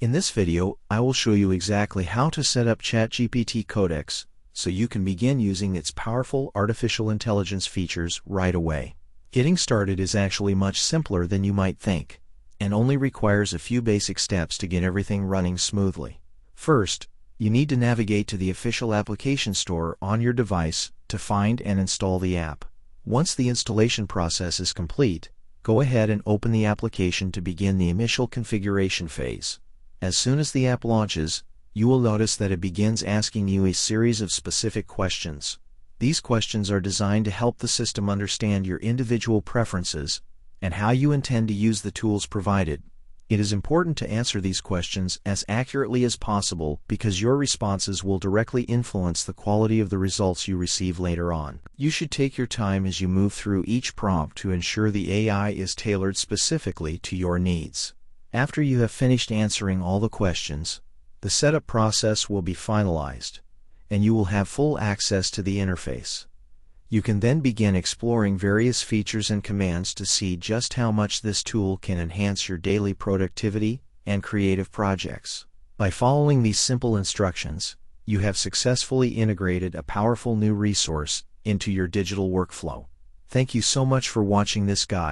In this video, I will show you exactly how to set up ChatGPT Codex so you can begin using its powerful artificial intelligence features right away. Getting started is actually much simpler than you might think, and only requires a few basic steps to get everything running smoothly. First, you need to navigate to the official application store on your device to find and install the app. Once the installation process is complete, go ahead and open the application to begin the initial configuration phase. As soon as the app launches, you will notice that it begins asking you a series of specific questions. These questions are designed to help the system understand your individual preferences and how you intend to use the tools provided. It is important to answer these questions as accurately as possible because your responses will directly influence the quality of the results you receive later on. You should take your time as you move through each prompt to ensure the AI is tailored specifically to your needs. After you have finished answering all the questions, the setup process will be finalized, and you will have full access to the interface. You can then begin exploring various features and commands to see just how much this tool can enhance your daily productivity and creative projects. By following these simple instructions, you have successfully integrated a powerful new resource into your digital workflow. Thank you so much for watching this guide.